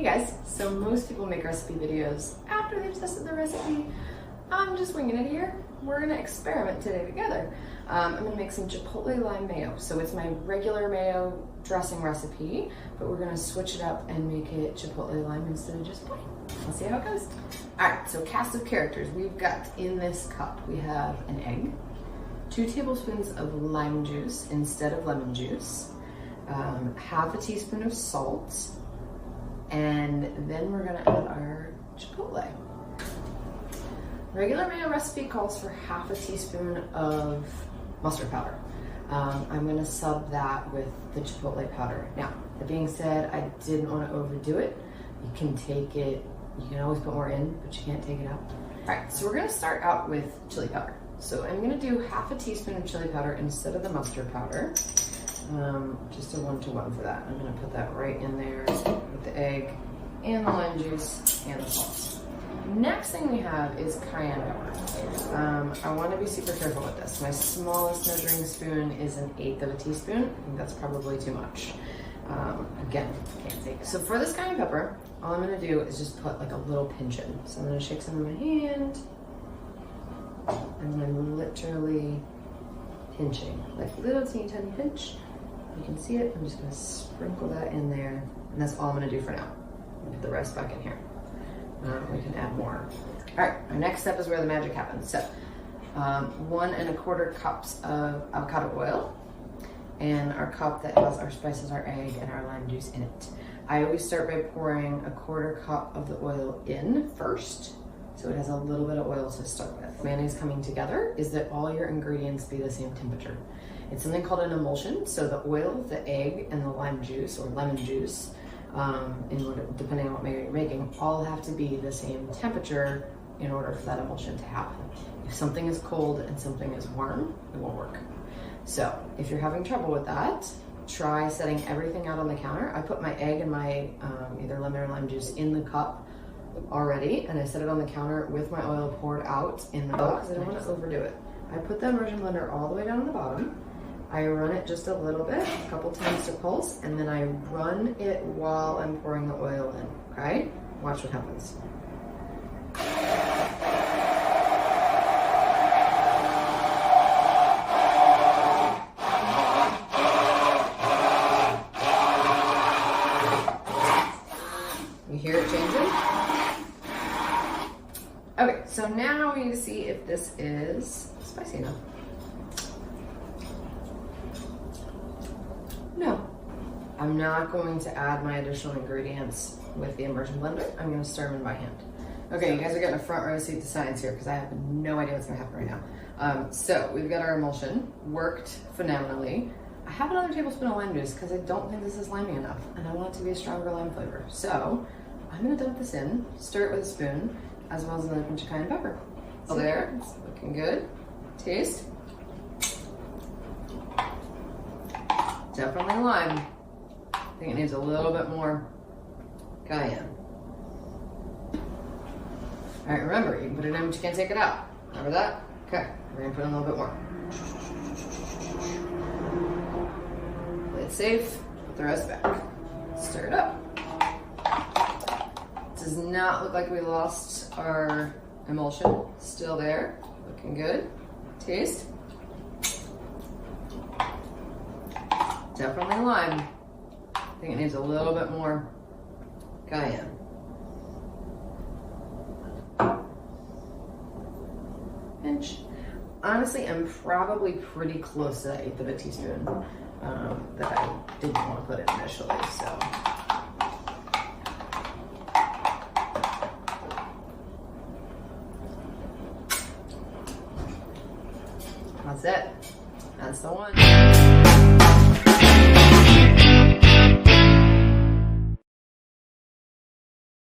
Hey guys, so most people make recipe videos after they've tested the recipe. I'm just winging it here. We're gonna experiment today together. I'm gonna make some Chipotle lime mayo. So it's my regular mayo dressing recipe, but we're gonna switch it up and make it Chipotle lime instead of just plain. Let's see how it goes. All right, so cast of characters. We've got in this cup, we have an egg, 2 tablespoons of lime juice instead of lemon juice, half a teaspoon of salt, and then we're gonna add our Chipotle. Regular mayo recipe calls for half a teaspoon of mustard powder. I'm gonna sub that with the Chipotle powder. Now, that being said, I didn't wanna overdo it. You can take it, you can always put more in, but you can't take it out. All right, so we're gonna start out with chili powder. So I'm gonna do half a teaspoon of chili powder instead of the mustard powder. Just a 1-to-1 for that. I'm gonna put that right in there with the egg and the lime juice and the salt. Next thing we have is cayenne pepper. I wanna be super careful with this. My smallest measuring spoon is 1/8 of a teaspoon. I think that's probably too much. Again, can't take it. So for this cayenne pepper, all I'm gonna do is just put like a little pinch in. So I'm gonna shake some in my hand. And I'm literally pinching, like little teeny tiny pinch. You can see it. I'm just gonna sprinkle that in there, and that's all I'm gonna do for now. I'll put the rest back in here. We can add more. All right, our next step is where the magic happens. So 1 1/4 cups of avocado oil, and our cup that has our spices, our egg, and our lime juice in it. I always start by pouring 1/4 cup of the oil in first, so it has a little bit of oil to start with. Mayonnaise coming together is that all your ingredients be the same temperature. It's something called an emulsion, so the oil, the egg, and the lime juice or lemon juice, depending on what mayo you're making, all have to be the same temperature in order for that emulsion to happen. If something is cold and something is warm, it won't work. So if you're having trouble with that, try setting everything out on the counter. I put my egg and my either lemon or lime juice in the cup already, and I set it on the counter with my oil poured out in the bowl because I don't want to overdo it. I put the immersion blender all the way down the bottom. I run it just a little bit, a couple times to pulse, and then I run it while I'm pouring the oil in, okay? Watch what happens. You hear it changing? Okay, so now we need to see if this is spicy enough. No, I'm not going to add my additional ingredients with the immersion blender. I'm going to stir them in by hand. Okay, you guys are getting a front row seat to science here because I have no idea what's going to happen right now. So we've got our emulsion, worked phenomenally. I have another tablespoon of lime juice because I don't think this is limey enough and I want it to be a stronger lime flavor. So I'm going to dump this in, stir it with a spoon, as well as another pinch of cayenne pepper. So there, it's looking good. Taste. Definitely lime. I think it needs a little bit more cayenne. All right, remember, you can put it in, but you can't take it out. Remember that? Okay, we're gonna put in a little bit more. Play it safe, put the rest back. Stir it up. Does not look like we lost our emulsion. Still there, looking good. Taste. Definitely lime. I think it needs a little bit more cayenne. Pinch. Honestly, I'm probably pretty close to that 1/8 of a teaspoon that I didn't want to put in initially, so. That's it. That's the one.